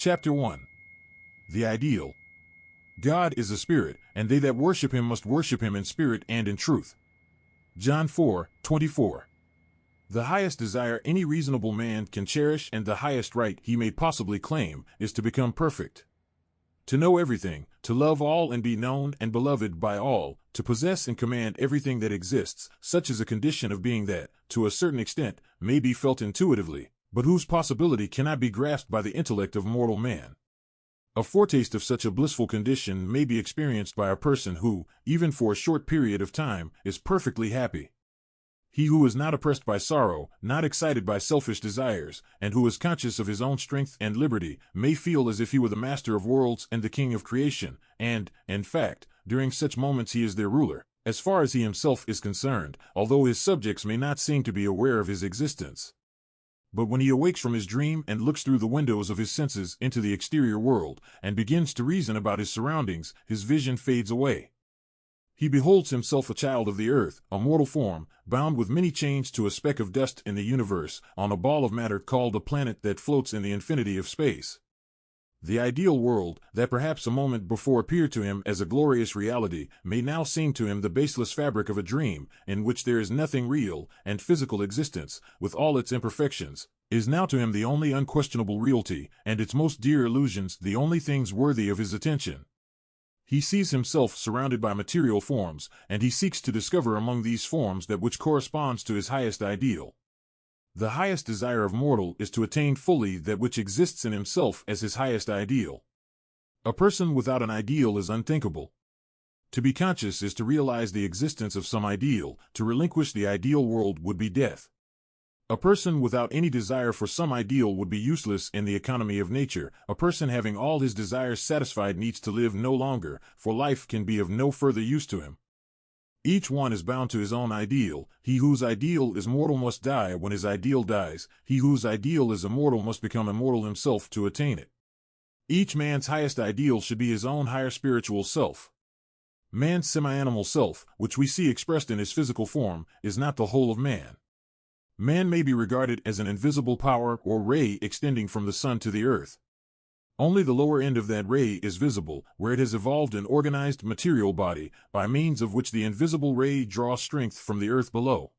Chapter 1. The Ideal. God is a spirit, and they that worship him must worship him in spirit and in truth. John 4:24. The highest desire any reasonable man can cherish and the highest right he may possibly claim is to become perfect. To know everything, to love all and be known and beloved by all, to possess and command everything that exists, such is a condition of being that, to a certain extent, may be felt intuitively, but whose possibility cannot be grasped by the intellect of mortal man. A foretaste of such a blissful condition may be experienced by a person who, even for a short period of time, is perfectly happy. He who is not oppressed by sorrow, not excited by selfish desires, and who is conscious of his own strength and liberty, may feel as if he were the master of worlds and the king of creation, and, in fact, during such moments he is their ruler, as far as he himself is concerned, although his subjects may not seem to be aware of his existence. But when he awakes from his dream and looks through the windows of his senses into the exterior world, and begins to reason about his surroundings, his vision fades away. He beholds himself a child of the earth, a mortal form, bound with many chains to a speck of dust in the universe, on a ball of matter called a planet that floats in the infinity of space. The ideal world, that perhaps a moment before appeared to him as a glorious reality, may now seem to him the baseless fabric of a dream, in which there is nothing real, and physical existence, with all its imperfections, is now to him the only unquestionable reality, and its most dear illusions the only things worthy of his attention. He sees himself surrounded by material forms, and he seeks to discover among these forms that which corresponds to his highest ideal. The highest desire of mortal is to attain fully that which exists in himself as his highest ideal. A person without an ideal is unthinkable. To be conscious is to realize the existence of some ideal. To relinquish the ideal world would be death. A person without any desire for some ideal would be useless in the economy of nature. A person having all his desires satisfied needs to live no longer, for life can be of no further use to him. Each one is bound to his own ideal. He whose ideal is mortal must die when his ideal dies. He whose ideal is immortal must become immortal himself to attain it. Each man's highest ideal should be his own higher spiritual self. Man's semi-animal self, which we see expressed in his physical form, is not the whole of man. Man may be regarded as an invisible power or ray extending from the sun to the earth. Only the lower end of that ray is visible, where it has evolved an organized material body, by means of which the invisible ray draws strength from the earth below.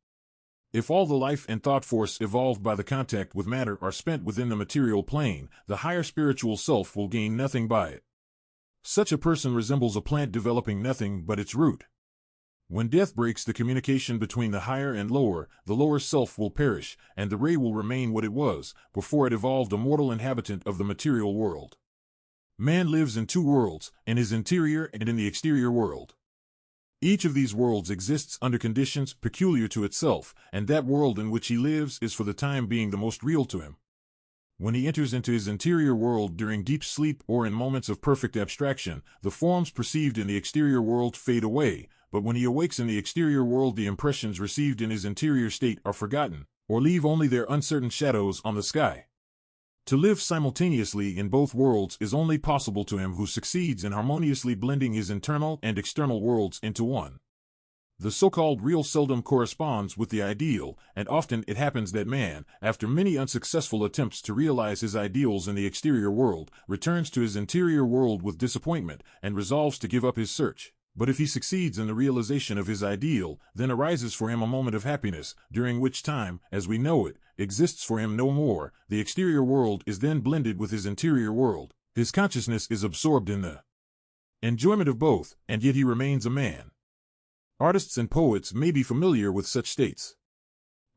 If all the life and thought force evolved by the contact with matter are spent within the material plane, the higher spiritual self will gain nothing by it. Such a person resembles a plant developing nothing but its root. When death breaks the communication between the higher and lower, the lower self will perish, and the ray will remain what it was, before it evolved a mortal inhabitant of the material world. Man lives in two worlds, in his interior and in the exterior world. Each of these worlds exists under conditions peculiar to itself, and that world in which he lives is for the time being the most real to him. When he enters into his interior world during deep sleep or in moments of perfect abstraction, the forms perceived in the exterior world fade away, but when he awakes in the exterior world the impressions received in his interior state are forgotten, or leave only their uncertain shadows on the sky. To live simultaneously in both worlds is only possible to him who succeeds in harmoniously blending his internal and external worlds into one. The so-called real seldom corresponds with the ideal, and often it happens that man, after many unsuccessful attempts to realize his ideals in the exterior world, returns to his interior world with disappointment and resolves to give up his search. But if he succeeds in the realization of his ideal, then arises for him a moment of happiness, during which time, as we know it, exists for him no more. The exterior world is then blended with his interior world. His consciousness is absorbed in the enjoyment of both, and yet he remains a man. Artists and poets may be familiar with such states.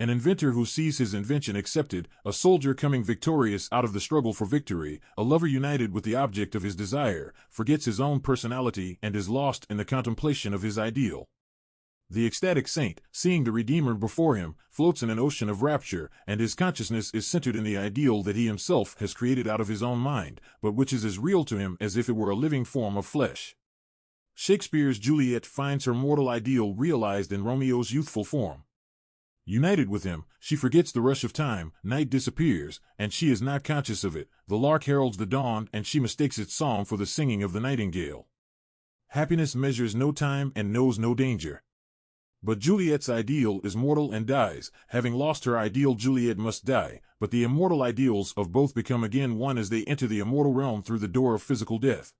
An inventor who sees his invention accepted, a soldier coming victorious out of the struggle for victory, a lover united with the object of his desire, forgets his own personality and is lost in the contemplation of his ideal. The ecstatic saint, seeing the Redeemer before him, floats in an ocean of rapture, and his consciousness is centered in the ideal that he himself has created out of his own mind, but which is as real to him as if it were a living form of flesh. Shakespeare's Juliet finds her mortal ideal realized in Romeo's youthful form. United with him, she forgets the rush of time, night disappears, and she is not conscious of it. The lark heralds the dawn, and she mistakes its song for the singing of the nightingale. Happiness measures no time and knows no danger. But Juliet's ideal is mortal and dies. Having lost her ideal, Juliet must die, but the immortal ideals of both become again one as they enter the immortal realm through the door of physical death.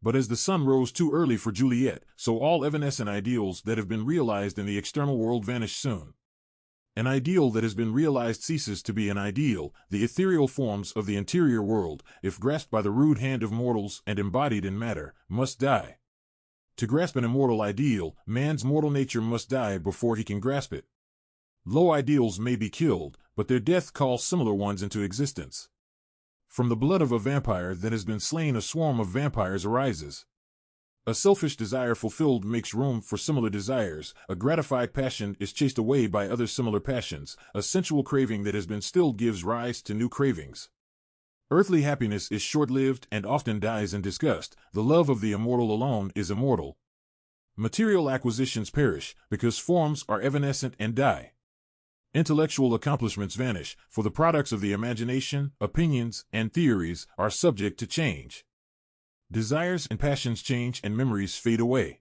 But as the sun rose too early for Juliet, so all evanescent ideals that have been realized in the external world vanish soon. An ideal that has been realized ceases to be an ideal. The ethereal forms of the interior world, if grasped by the rude hand of mortals and embodied in matter, must die. To grasp an immortal ideal, man's mortal nature must die before he can grasp it. Low ideals may be killed, but their death calls similar ones into existence. From the blood of a vampire that has been slain, a swarm of vampires arises. A selfish desire fulfilled makes room for similar desires. A gratified passion is chased away by other similar passions. A sensual craving that has been stilled gives rise to new cravings. Earthly happiness is short-lived and often dies in disgust. The love of the immortal alone is immortal. Material acquisitions perish because forms are evanescent and die. Intellectual accomplishments vanish, for the products of the imagination, opinions, and theories are subject to change. Desires and passions change and memories fade away.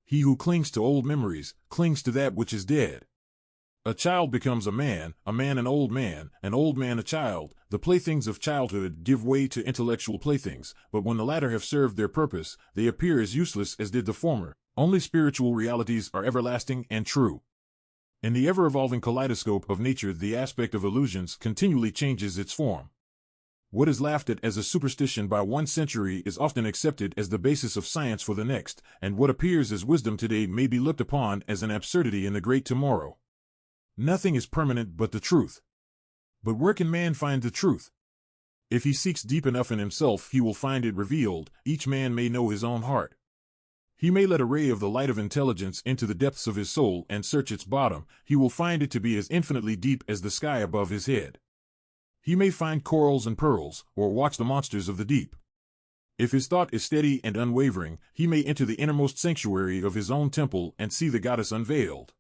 He who clings to old memories clings to that which is dead. A child becomes a man an old man a child. The playthings of childhood give way to intellectual playthings, but when the latter have served their purpose, they appear as useless as did the former. Only spiritual realities are everlasting and true. In the ever-evolving kaleidoscope of nature, the aspect of illusions continually changes its form. What is laughed at as a superstition by one century is often accepted as the basis of science for the next, and what appears as wisdom today may be looked upon as an absurdity in the great tomorrow. Nothing is permanent but the truth. But where can man find the truth? If he seeks deep enough in himself, he will find it revealed. Each man may know his own heart. He may let a ray of the light of intelligence into the depths of his soul and search its bottom. He will find it to be as infinitely deep as the sky above his head. He may find corals and pearls, or watch the monsters of the deep. If his thought is steady and unwavering, he may enter the innermost sanctuary of his own temple and see the goddess unveiled.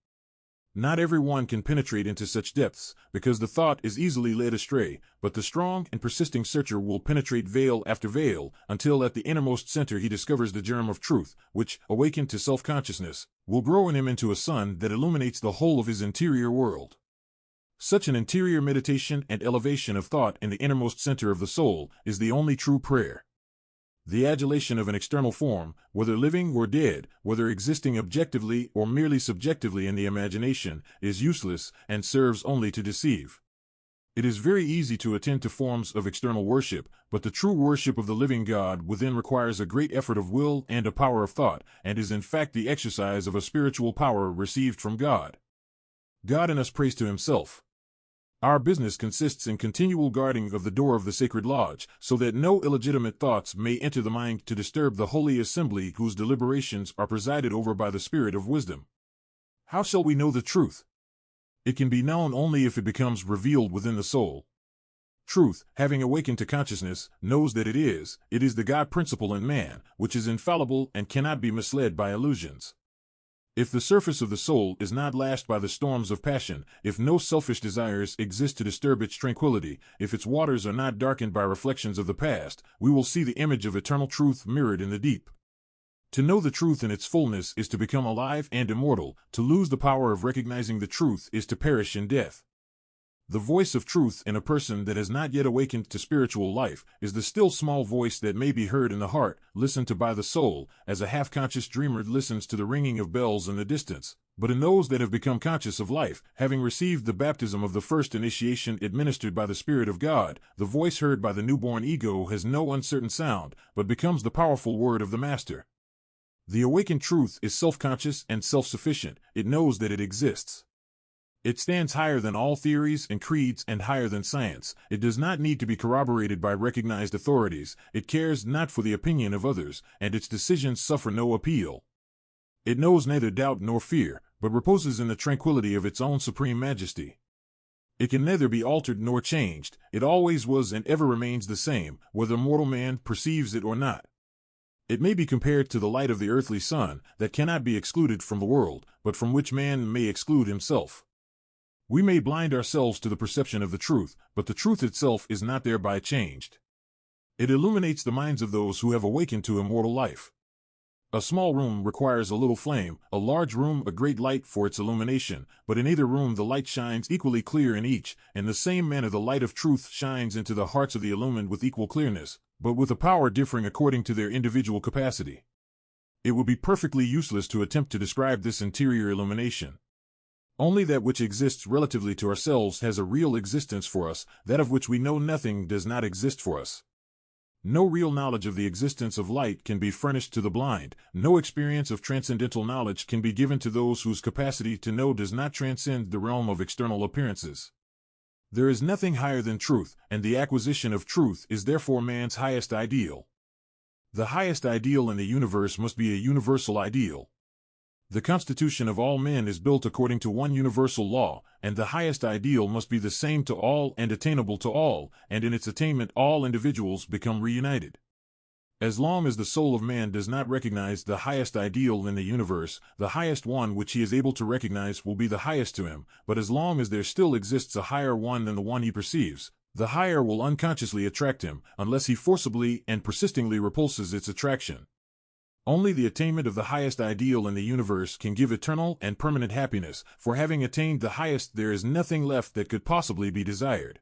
Not everyone can penetrate into such depths, because the thought is easily led astray, but the strong and persisting searcher will penetrate veil after veil, until at the innermost center he discovers the germ of truth, which, awakened to self-consciousness, will grow in him into a sun that illuminates the whole of his interior world. Such an interior meditation and elevation of thought in the innermost center of the soul is the only true prayer. The adulation of an external form, whether living or dead, whether existing objectively or merely subjectively in the imagination, is useless and serves only to deceive. It is very easy to attend to forms of external worship, but the true worship of the living God within requires a great effort of will and a power of thought, and is in fact the exercise of a spiritual power received from God. God in us prays to himself. Our business consists in continual guarding of the door of the sacred lodge, so that no illegitimate thoughts may enter the mind to disturb the holy assembly whose deliberations are presided over by the Spirit of wisdom. How shall we know the truth? It can be known only if it becomes revealed within the soul. Truth, having awakened to consciousness, knows that it is the God principle in man, which is infallible and cannot be misled by illusions. If the surface of the soul is not lashed by the storms of passion, if no selfish desires exist to disturb its tranquility, if its waters are not darkened by reflections of the past, we will see the image of eternal truth mirrored in the deep. To know the truth in its fullness is to become alive and immortal. To lose the power of recognizing the truth is to perish in death. The voice of truth in a person that has not yet awakened to spiritual life is the still small voice that may be heard in the heart, listened to by the soul, as a half-conscious dreamer listens to the ringing of bells in the distance. But in those that have become conscious of life, having received the baptism of the first initiation administered by the Spirit of God, the voice heard by the newborn ego has no uncertain sound, but becomes the powerful word of the Master. The awakened truth is self-conscious and self-sufficient. It knows that it exists. It stands higher than all theories and creeds and higher than science. It does not need to be corroborated by recognized authorities. It cares not for the opinion of others, and its decisions suffer no appeal. It knows neither doubt nor fear, but reposes in the tranquility of its own supreme majesty. It can neither be altered nor changed. It always was and ever remains the same, whether mortal man perceives it or not. It may be compared to the light of the earthly sun, that cannot be excluded from the world, but from which man may exclude himself. We may blind ourselves to the perception of the truth, but the truth itself is not thereby changed. It illuminates the minds of those who have awakened to immortal life. A small room requires a little flame, a large room a great light for its illumination, but in either room the light shines equally clear in each. In the same manner the light of truth shines into the hearts of the illumined with equal clearness, but with a power differing according to their individual capacity. It would be perfectly useless to attempt to describe this interior illumination. Only that which exists relatively to ourselves has a real existence for us, that of which we know nothing does not exist for us. No real knowledge of the existence of light can be furnished to the blind, no experience of transcendental knowledge can be given to those whose capacity to know does not transcend the realm of external appearances. There is nothing higher than truth, and the acquisition of truth is therefore man's highest ideal. The highest ideal in the universe must be a universal ideal. The constitution of all men is built according to one universal law, and the highest ideal must be the same to all and attainable to all, and in its attainment all individuals become reunited. As long as the soul of man does not recognize the highest ideal in the universe, the highest one which he is able to recognize will be the highest to him, but as long as there still exists a higher one than the one he perceives, the higher will unconsciously attract him, unless he forcibly and persistingly repulses its attraction. Only the attainment of the highest ideal in the universe can give eternal and permanent happiness, for having attained the highest there is nothing left that could possibly be desired.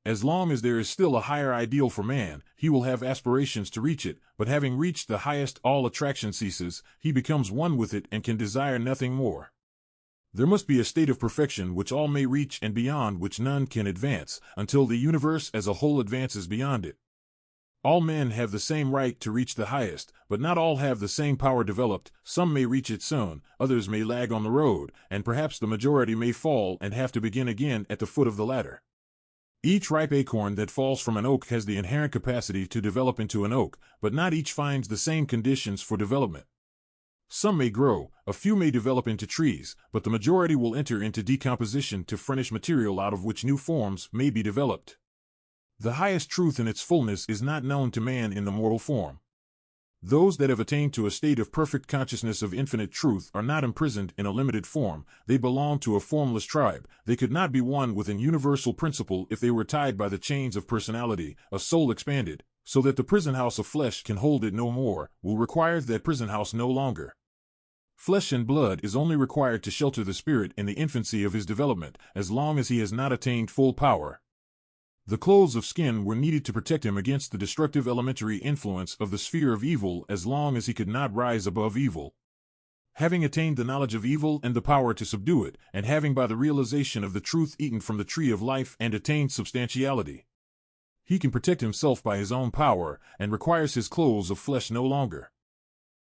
As long as there is still a higher ideal for man, he will have aspirations to reach it, but having reached the highest all attraction ceases, he becomes one with it and can desire nothing more. There must be a state of perfection which all may reach and beyond which none can advance, until the universe as a whole advances beyond it. All men have the same right to reach the highest, but not all have the same power developed. Some may reach it soon, others may lag on the road, and perhaps the majority may fall and have to begin again at the foot of the ladder. Each ripe acorn that falls from an oak has the inherent capacity to develop into an oak, but not each finds the same conditions for development. Some may grow, a few may develop into trees, but the majority will enter into decomposition to furnish material out of which new forms may be developed. The highest truth in its fullness is not known to man in the mortal form. Those that have attained to a state of perfect consciousness of infinite truth are not imprisoned in a limited form, they belong to a formless tribe, they could not be one with an universal principle if they were tied by the chains of personality. A soul expanded, so that the prison house of flesh can hold it no more, will require that prison house no longer. Flesh and blood is only required to shelter the spirit in the infancy of his development, as long as he has not attained full power. The clothes of skin were needed to protect him against the destructive elementary influence of the sphere of evil as long as he could not rise above evil. Having attained the knowledge of evil and the power to subdue it, and having by the realization of the truth eaten from the tree of life and attained substantiality, he can protect himself by his own power, and requires his clothes of flesh no longer.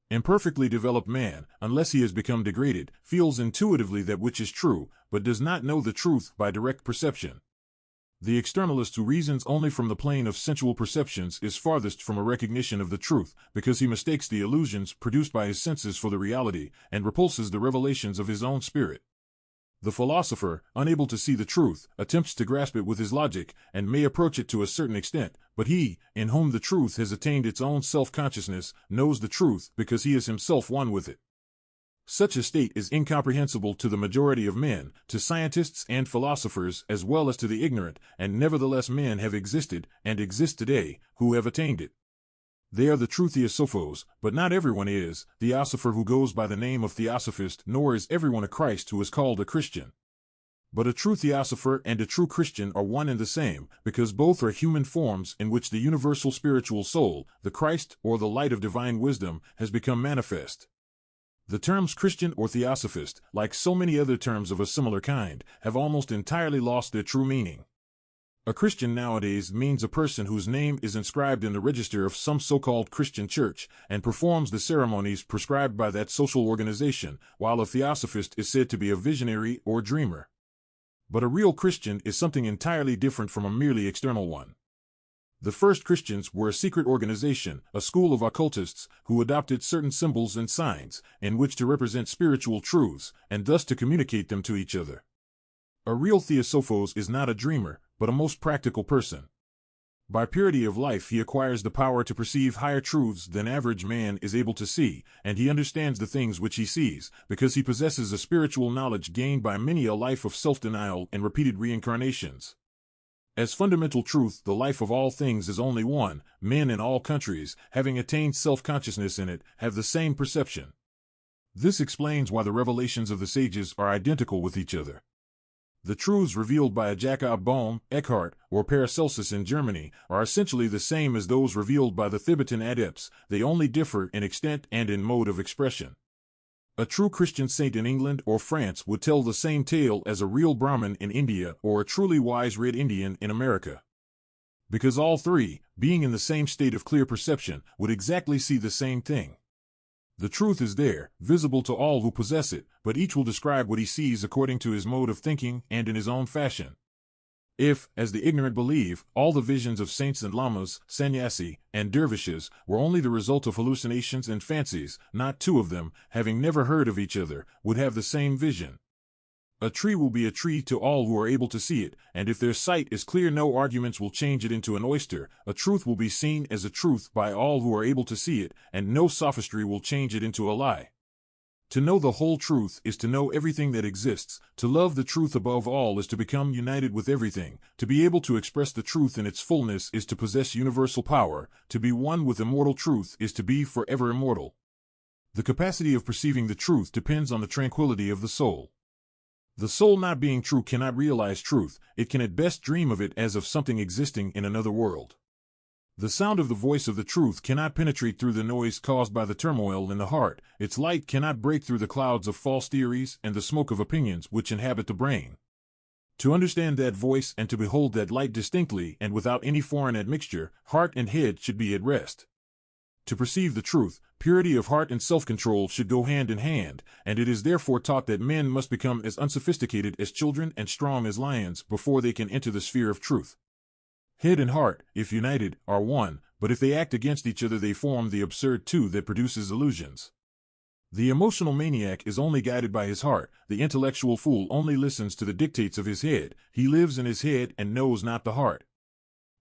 Imperfectly developed man, unless he has become degraded, feels intuitively that which is true, but does not know the truth by direct perception. The externalist who reasons only from the plane of sensual perceptions is farthest from a recognition of the truth, because he mistakes the illusions produced by his senses for the reality, and repulses the revelations of his own spirit. The philosopher, unable to see the truth, attempts to grasp it with his logic, and may approach it to a certain extent, but he, in whom the truth has attained its own self-consciousness, knows the truth because he is himself one with it. Such a state is incomprehensible to the majority of men, to scientists and philosophers as well as to the ignorant, and nevertheless men have existed, and exist today, who have attained it. They are the true theosophos, but not everyone is theosopher who goes by the name of theosophist, nor is everyone a Christ who is called a Christian. But a true theosopher and a true Christian are one and the same, because both are human forms in which the universal spiritual soul, the Christ or the light of divine wisdom, has become manifest. The terms Christian or theosophist, like so many other terms of a similar kind, have almost entirely lost their true meaning. A Christian nowadays means a person whose name is inscribed in the register of some so-called Christian church, and performs the ceremonies prescribed by that social organization, while a theosophist is said to be a visionary or dreamer. But a real Christian is something entirely different from a merely external one. The first Christians were a secret organization, a school of occultists, who adopted certain symbols and signs, in which to represent spiritual truths, and thus to communicate them to each other. A real theosophos is not a dreamer, but a most practical person. By purity of life he acquires the power to perceive higher truths than average man is able to see, and he understands the things which he sees, because he possesses a spiritual knowledge gained by many a life of self-denial and repeated reincarnations. As fundamental truth, the life of all things is only one. Men in all countries, having attained self-consciousness in it, have the same perception. This explains why the revelations of the sages are identical with each other. The truths revealed by a Jacob Bohm, Eckhart, or Paracelsus in Germany are essentially the same as those revealed by the Tibetan adepts. They only differ in extent and in mode of expression. A true Christian saint in England or France would tell the same tale as a real Brahmin in India or a truly wise Red Indian in America. Because all three, being in the same state of clear perception, would exactly see the same thing. The truth is there, visible to all who possess it, but each will describe what he sees according to his mode of thinking and in his own fashion. If, as the ignorant believe, all the visions of saints and lamas, sannyasi, and dervishes were only the result of hallucinations and fancies, not two of them, having never heard of each other, would have the same vision. A tree will be a tree to all who are able to see it, and if their sight is clear, no arguments will change it into an oyster. A truth will be seen as a truth by all who are able to see it, and no sophistry will change it into a lie. To know the whole truth is to know everything that exists. To love the truth above all is to become united with everything. To be able to express the truth in its fullness is to possess universal power. To be one with immortal truth is to be forever immortal. The capacity of perceiving the truth depends on the tranquility of the soul. The soul not being true cannot realize truth. It can at best dream of it as of something existing in another world. The sound of the voice of the truth cannot penetrate through the noise caused by the turmoil in the heart. Its light cannot break through the clouds of false theories and the smoke of opinions which inhabit the brain. To understand that voice and to behold that light distinctly and without any foreign admixture, heart and head should be at rest. To perceive the truth, purity of heart and self-control should go hand in hand, and it is therefore taught that men must become as unsophisticated as children and strong as lions before they can enter the sphere of truth. Head and heart, if united, are one, but if they act against each other they form the absurd two that produces illusions. The emotional maniac is only guided by his heart. The intellectual fool only listens to the dictates of his head. He lives in his head and knows not the heart.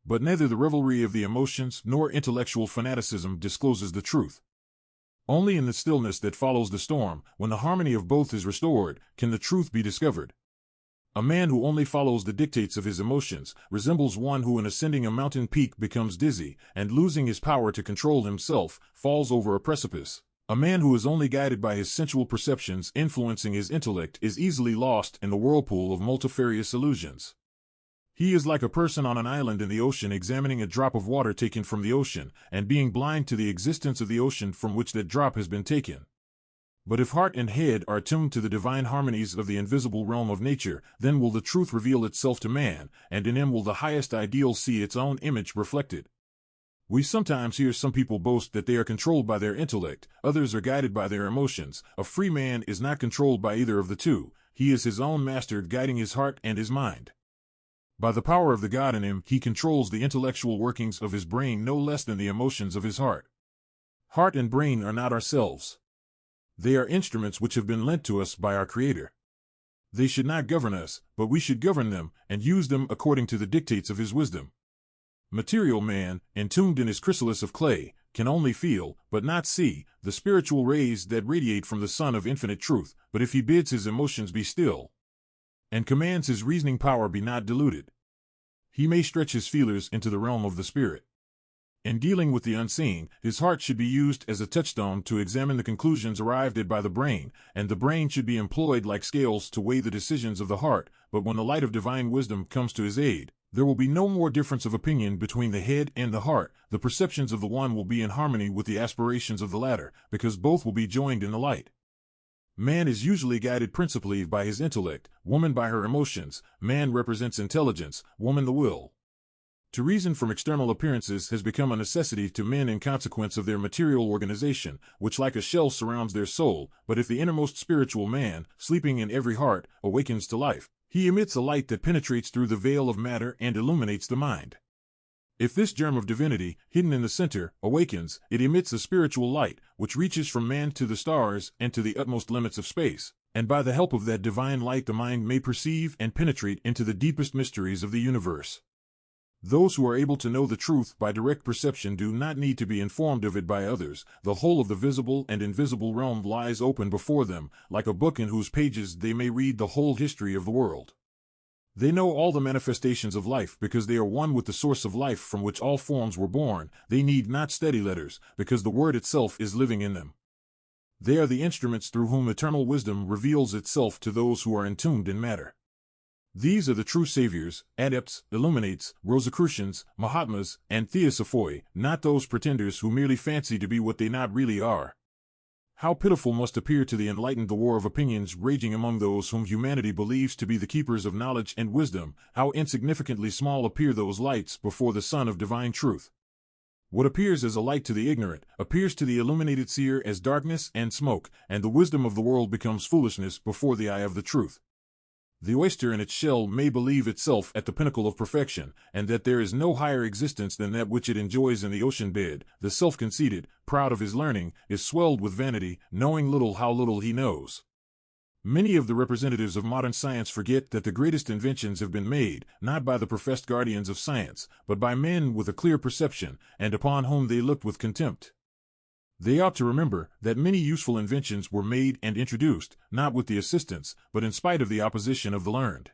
But neither the revelry of the emotions nor intellectual fanaticism discloses the truth. Only in the stillness that follows the storm, when the harmony of both is restored, can the truth be discovered. A man who only follows the dictates of his emotions resembles one who in ascending a mountain peak becomes dizzy, and losing his power to control himself, falls over a precipice. A man who is only guided by his sensual perceptions influencing his intellect is easily lost in the whirlpool of multifarious illusions. He is like a person on an island in the ocean examining a drop of water taken from the ocean, and being blind to the existence of the ocean from which that drop has been taken. But if heart and head are tuned to the divine harmonies of the invisible realm of nature, then will the truth reveal itself to man, and in him will the highest ideal see its own image reflected. We sometimes hear some people boast that they are controlled by their intellect, others are guided by their emotions. A free man is not controlled by either of the two. He is his own master, guiding his heart and his mind. By the power of the God in him, he controls the intellectual workings of his brain no less than the emotions of his heart. Heart and brain are not ourselves. They are instruments which have been lent to us by our Creator. They should not govern us, but we should govern them and use them according to the dictates of his wisdom. Material man, entombed in his chrysalis of clay, can only feel, but not see, the spiritual rays that radiate from the sun of infinite truth. But if he bids his emotions be still, and commands his reasoning power be not diluted, he may stretch his feelers into the realm of the spirit. In dealing with the unseen, his heart should be used as a touchstone to examine the conclusions arrived at by the brain, and the brain should be employed like scales to weigh the decisions of the heart. But when the light of divine wisdom comes to his aid, there will be no more difference of opinion between the head and the heart. The perceptions of the one will be in harmony with the aspirations of the latter, because both will be joined in the light. Man is usually guided principally by his intellect, woman by her emotions. Man represents intelligence, woman the will. To reason from external appearances has become a necessity to men in consequence of their material organization, which like a shell surrounds their soul. But if the innermost spiritual man, sleeping in every heart, awakens to life, he emits a light that penetrates through the veil of matter and illuminates the mind. If this germ of divinity, hidden in the center, awakens, it emits a spiritual light, which reaches from man to the stars and to the utmost limits of space, and by the help of that divine light the mind may perceive and penetrate into the deepest mysteries of the universe. Those who are able to know the truth by direct perception do not need to be informed of it by others. The whole of the visible and invisible realm lies open before them, like a book in whose pages they may read the whole history of the world. They know all the manifestations of life because they are one with the source of life from which all forms were born. They need not study letters because the word itself is living in them. They are the instruments through whom eternal wisdom reveals itself to those who are entombed in matter. These are the true saviors, adepts, illuminates, Rosicrucians, Mahatmas, and Theosophoi, not those pretenders who merely fancy to be what they not really are. How pitiful must appear to the enlightened the war of opinions raging among those whom humanity believes to be the keepers of knowledge and wisdom, how insignificantly small appear those lights before the sun of divine truth. What appears as a light to the ignorant, appears to the illuminated seer as darkness and smoke, and the wisdom of the world becomes foolishness before the eye of the truth. The oyster in its shell may believe itself at the pinnacle of perfection, and that there is no higher existence than that which it enjoys in the ocean bed. The self-conceited, proud of his learning, is swelled with vanity, knowing little how little he knows. Many of the representatives of modern science forget that the greatest inventions have been made, not by the professed guardians of science, but by men with a clear perception, and upon whom they looked with contempt. They ought to remember that many useful inventions were made and introduced, not with the assistance, but in spite of the opposition of the learned.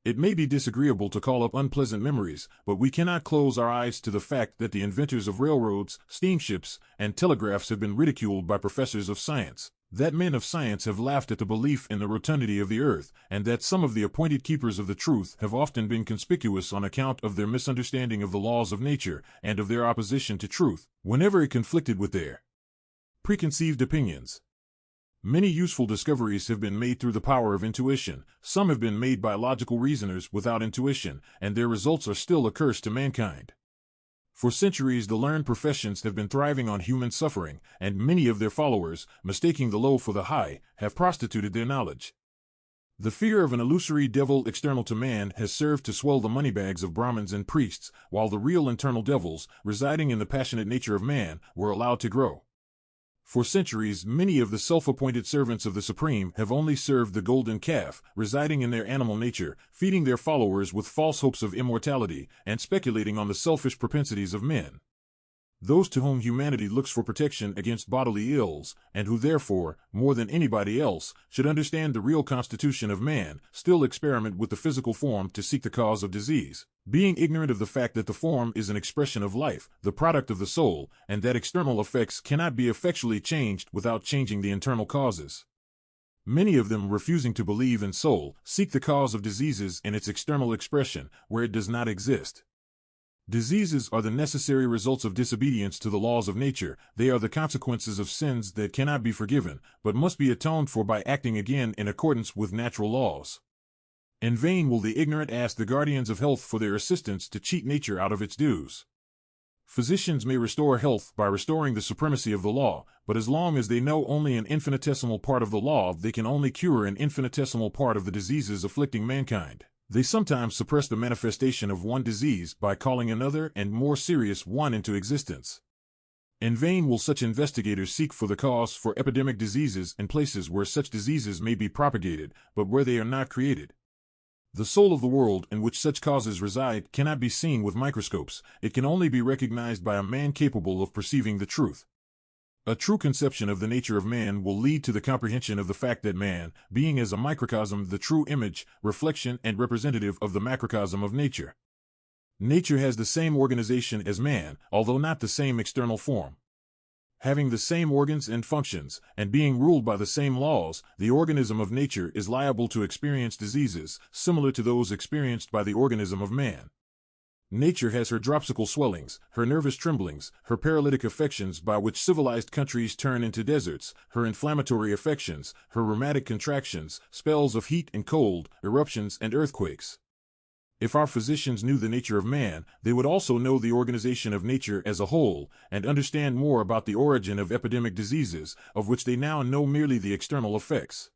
It may be disagreeable to call up unpleasant memories, but we cannot close our eyes to the fact that the inventors of railroads, steamships, and telegraphs have been ridiculed by professors of science, that men of science have laughed at the belief in the rotundity of the earth, and that some of the appointed keepers of the truth have often been conspicuous on account of their misunderstanding of the laws of nature and of their opposition to truth, whenever it conflicted with their preconceived opinions. Many useful discoveries have been made through the power of intuition. Some have been made by logical reasoners without intuition, and their results are still a curse to mankind. For centuries the learned professions have been thriving on human suffering, and many of their followers, mistaking the low for the high, have prostituted their knowledge. The fear of an illusory devil external to man has served to swell the moneybags of Brahmins and priests, while the real internal devils, residing in the passionate nature of man, were allowed to grow. For centuries, many of the self-appointed servants of the Supreme have only served the golden calf, residing in their animal nature, feeding their followers with false hopes of immortality, and speculating on the selfish propensities of men. Those to whom humanity looks for protection against bodily ills, and who therefore, more than anybody else, should understand the real constitution of man, still experiment with the physical form to seek the cause of disease, being ignorant of the fact that the form is an expression of life, the product of the soul, and that external effects cannot be effectually changed without changing the internal causes. Many of them, refusing to believe in soul, seek the cause of diseases in its external expression, where it does not exist. Diseases are the necessary results of disobedience to the laws of nature. They are the consequences of sins that cannot be forgiven, but must be atoned for by acting again in accordance with natural laws. In vain will the ignorant ask the guardians of health for their assistance to cheat nature out of its dues. Physicians may restore health by restoring the supremacy of the law, but as long as they know only an infinitesimal part of the law, they can only cure an infinitesimal part of the diseases afflicting mankind. They sometimes suppress the manifestation of one disease by calling another and more serious one into existence. In vain will such investigators seek for the cause for epidemic diseases in places where such diseases may be propagated, but where they are not created. The soul of the world in which such causes reside cannot be seen with microscopes. It can only be recognized by a man capable of perceiving the truth. A true conception of the nature of man will lead to the comprehension of the fact that man, being as a microcosm the true image, reflection, and representative of the macrocosm of nature. Nature has the same organization as man, although not the same external form. Having the same organs and functions, and being ruled by the same laws, the organism of nature is liable to experience diseases, similar to those experienced by the organism of man. Nature has her dropsical swellings, her nervous tremblings, her paralytic affections by which civilized countries turn into deserts, her inflammatory affections, her rheumatic contractions, spells of heat and cold, eruptions and earthquakes. If our physicians knew the nature of man, they would also know the organization of nature as a whole, and understand more about the origin of epidemic diseases, of which they now know merely the external effects.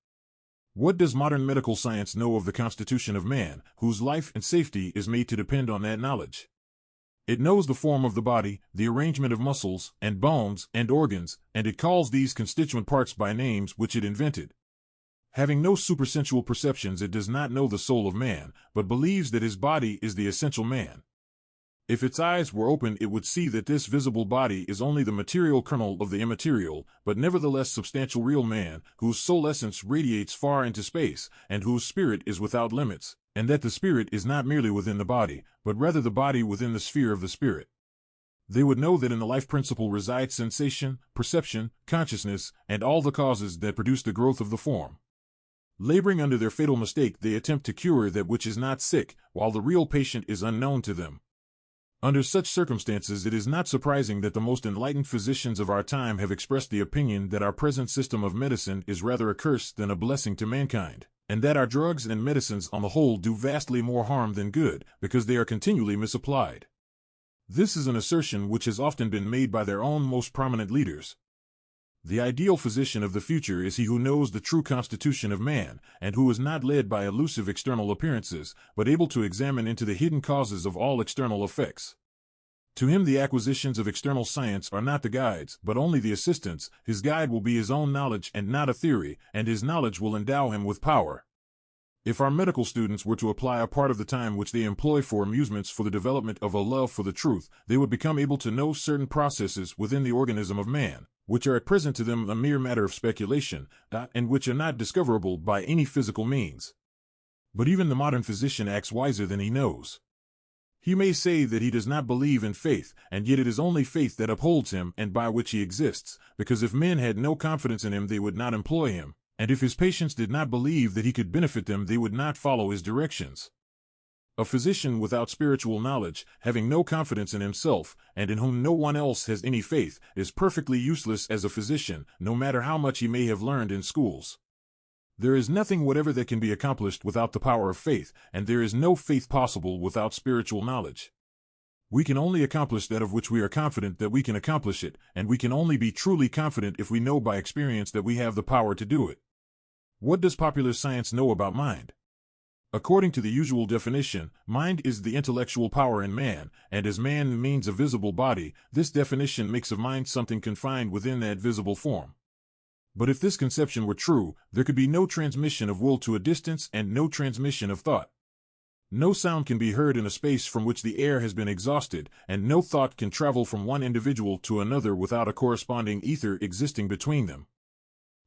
What does modern medical science know of the constitution of man, whose life and safety is made to depend on that knowledge? It knows the form of the body, the arrangement of muscles, and bones, and organs, and it calls these constituent parts by names which it invented. Having no supersensual perceptions, it does not know the soul of man, but believes that his body is the essential man. If its eyes were open, it would see that this visible body is only the material kernel of the immaterial, but nevertheless substantial real man, whose soul essence radiates far into space, and whose spirit is without limits. and that the spirit is not merely within the body, but rather the body within the sphere of the spirit. They would know that in the life principle resides sensation, perception, consciousness, and all the causes that produce the growth of the form. Laboring under their fatal mistake, they attempt to cure that which is not sick, while the real patient is unknown to them. Under such circumstances, it is not surprising that the most enlightened physicians of our time have expressed the opinion that our present system of medicine is rather a curse than a blessing to mankind, and that our drugs and medicines on the whole do vastly more harm than good, because they are continually misapplied. This is an assertion which has often been made by their own most prominent leaders. The ideal physician of the future is he who knows the true constitution of man, and who is not led by elusive external appearances, but able to examine into the hidden causes of all external effects. To him the acquisitions of external science are not the guides, but only the assistants. His guide will be his own knowledge and not a theory, and his knowledge will endow him with power. If our medical students were to apply a part of the time which they employ for amusements for the development of a love for the truth, they would become able to know certain processes within the organism of man, which are at present to them a mere matter of speculation, and which are not discoverable by any physical means. But even the modern physician acts wiser than he knows. He may say that he does not believe in faith, and yet it is only faith that upholds him and by which he exists, because if men had no confidence in him they would not employ him, and if his patients did not believe that he could benefit them they would not follow his directions. A physician without spiritual knowledge, having no confidence in himself, and in whom no one else has any faith, is perfectly useless as a physician, no matter how much he may have learned in schools. There is nothing whatever that can be accomplished without the power of faith, and there is no faith possible without spiritual knowledge. We can only accomplish that of which we are confident that we can accomplish it, and we can only be truly confident if we know by experience that we have the power to do it. What does popular science know about mind? According to the usual definition, mind is the intellectual power in man, and as man means a visible body, this definition makes of mind something confined within that visible form. But if this conception were true, there could be no transmission of will to a distance and no transmission of thought. No sound can be heard in a space from which the air has been exhausted, and no thought can travel from one individual to another without a corresponding ether existing between them.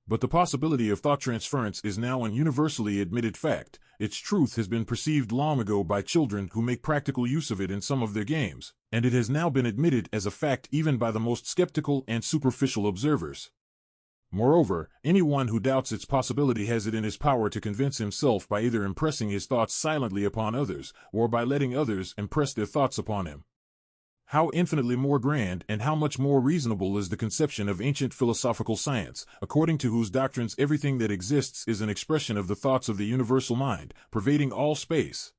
But the possibility of thought transference is now an universally admitted fact. Its truth has been perceived long ago by children who make practical use of it in some of their games, and it has now been admitted as a fact even by the most skeptical and superficial observers. Moreover, anyone who doubts its possibility has it in his power to convince himself by either impressing his thoughts silently upon others, or by letting others impress their thoughts upon him. How infinitely more grand and how much more reasonable is the conception of ancient philosophical science, according to whose doctrines everything that exists is an expression of the thoughts of the universal mind, pervading all space.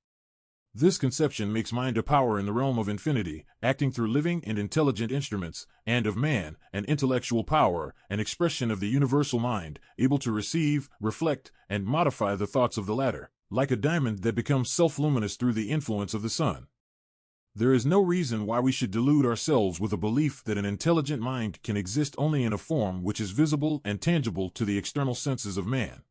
This conception makes mind a power in the realm of infinity, acting through living and intelligent instruments, and of man, an intellectual power, an expression of the universal mind, able to receive, reflect, and modify the thoughts of the latter, like a diamond that becomes self-luminous through the influence of the sun. There is no reason why we should delude ourselves with a belief that an intelligent mind can exist only in a form which is visible and tangible to the external senses of man.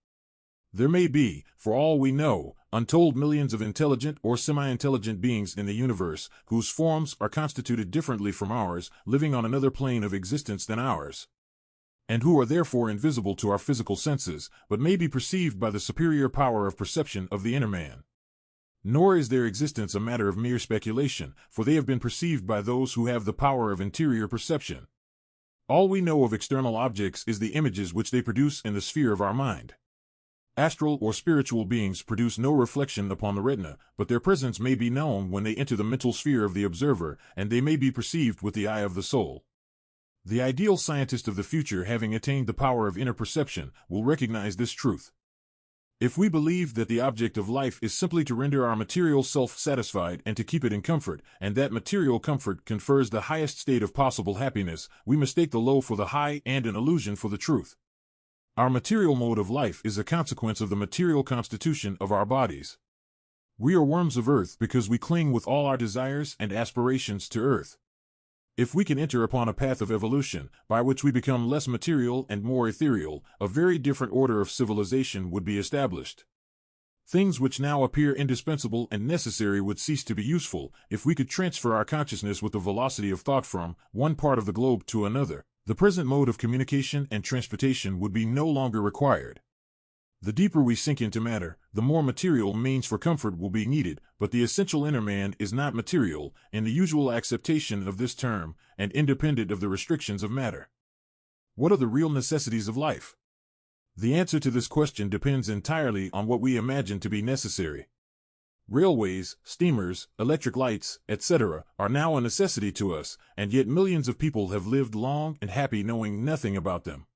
There may be, for all we know, untold millions of intelligent or semi-intelligent beings in the universe, whose forms are constituted differently from ours, living on another plane of existence than ours, and who are therefore invisible to our physical senses, but may be perceived by the superior power of perception of the inner man. Nor is their existence a matter of mere speculation, for they have been perceived by those who have the power of interior perception. All we know of external objects is the images which they produce in the sphere of our mind. Astral or spiritual beings produce no reflection upon the retina, but their presence may be known when they enter the mental sphere of the observer, and they may be perceived with the eye of the soul. The ideal scientist of the future, having attained the power of inner perception, will recognize this truth. If we believe that the object of life is simply to render our material self satisfied and to keep it in comfort, and that material comfort confers the highest state of possible happiness, we mistake the low for the high and an illusion for the truth. Our material mode of life is a consequence of the material constitution of our bodies. We are worms of earth because we cling with all our desires and aspirations to earth. If we can enter upon a path of evolution, by which we become less material and more ethereal, a very different order of civilization would be established. Things which now appear indispensable and necessary would cease to be useful. If we could transfer our consciousness with the velocity of thought from one part of the globe to another, the present mode of communication and transportation would be no longer required. The deeper we sink into matter, the more material means for comfort will be needed, but the essential inner man is not material, in the usual acceptation of this term, and independent of the restrictions of matter. What are the real necessities of life? The answer to this question depends entirely on what we imagine to be necessary. Railways, steamers, electric lights, etc., are now a necessity to us, and yet millions of people have lived long and happy knowing nothing about them.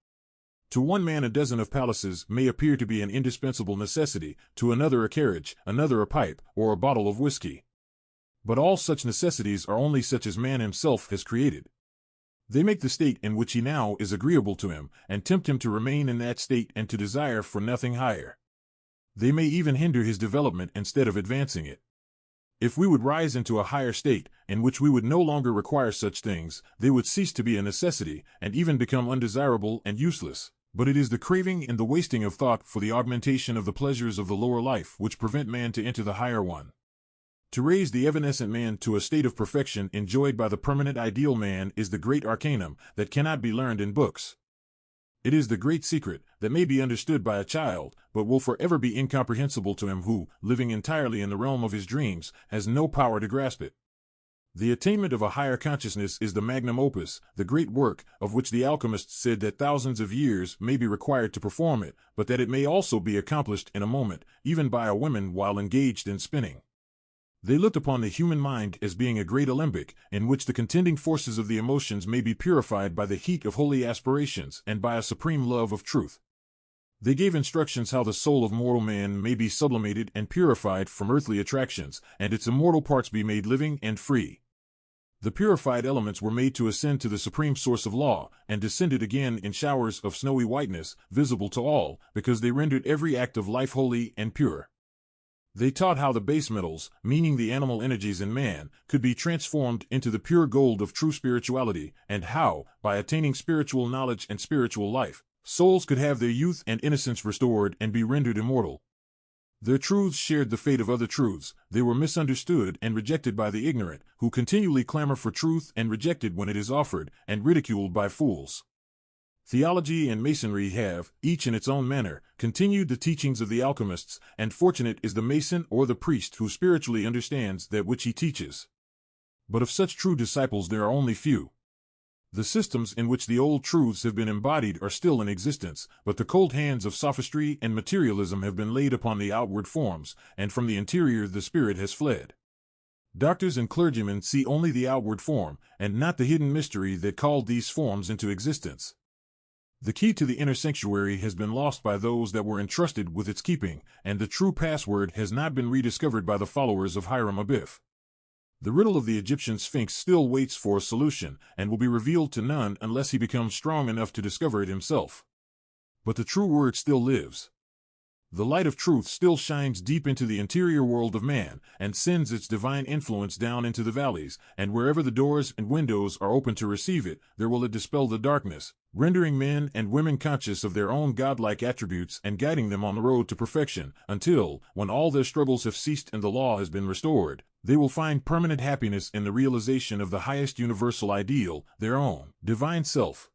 To one man a dozen of palaces may appear to be an indispensable necessity, to another a carriage, another a pipe, or a bottle of whiskey. But all such necessities are only such as man himself has created. They make the state in which he now is agreeable to him, and tempt him to remain in that state and to desire for nothing higher. They may even hinder his development instead of advancing it. If we would rise into a higher state, in which we would no longer require such things, they would cease to be a necessity, and even become undesirable and useless. But it is the craving and the wasting of thought for the augmentation of the pleasures of the lower life which prevent man to enter the higher one. To raise the evanescent man to a state of perfection enjoyed by the permanent ideal man is the great arcanum that cannot be learned in books. It is the great secret that may be understood by a child, but will forever be incomprehensible to him who, living entirely in the realm of his dreams, has no power to grasp it. The attainment of a higher consciousness is the magnum opus, the great work, of which the alchemists said that thousands of years may be required to perform it, but that it may also be accomplished in a moment, even by a woman while engaged in spinning. They looked upon the human mind as being a great alembic, in which the contending forces of the emotions may be purified by the heat of holy aspirations and by a supreme love of truth. They gave instructions how the soul of mortal man may be sublimated and purified from earthly attractions, and its immortal parts be made living and free. The purified elements were made to ascend to the supreme source of law, and descended again in showers of snowy whiteness, visible to all, because they rendered every act of life holy and pure. They taught how the base metals, meaning the animal energies in man, could be transformed into the pure gold of true spirituality, and how, by attaining spiritual knowledge and spiritual life, souls could have their youth and innocence restored and be rendered immortal. Their truths shared the fate of other truths. They were misunderstood and rejected by the ignorant, who continually clamor for truth and reject it when it is offered, and ridiculed by fools. Theology and Masonry have, each in its own manner, continued the teachings of the alchemists, and fortunate is the Mason or the priest who spiritually understands that which he teaches. But of such true disciples there are only few. The systems in which the old truths have been embodied are still in existence, but the cold hands of sophistry and materialism have been laid upon the outward forms, and from the interior the spirit has fled. Doctors and clergymen see only the outward form, and not the hidden mystery that called these forms into existence. The key to the inner sanctuary has been lost by those that were entrusted with its keeping, and the true password has not been rediscovered by the followers of Hiram Abiff. The riddle of the Egyptian Sphinx still waits for a solution, and will be revealed to none unless he becomes strong enough to discover it himself. But the true word still lives. The light of truth still shines deep into the interior world of man, and sends its divine influence down into the valleys, and wherever the doors and windows are open to receive it, there will it dispel the darkness, rendering men and women conscious of their own godlike attributes and guiding them on the road to perfection, until, when all their struggles have ceased and the law has been restored, they will find permanent happiness in the realization of the highest universal ideal, their own divine self.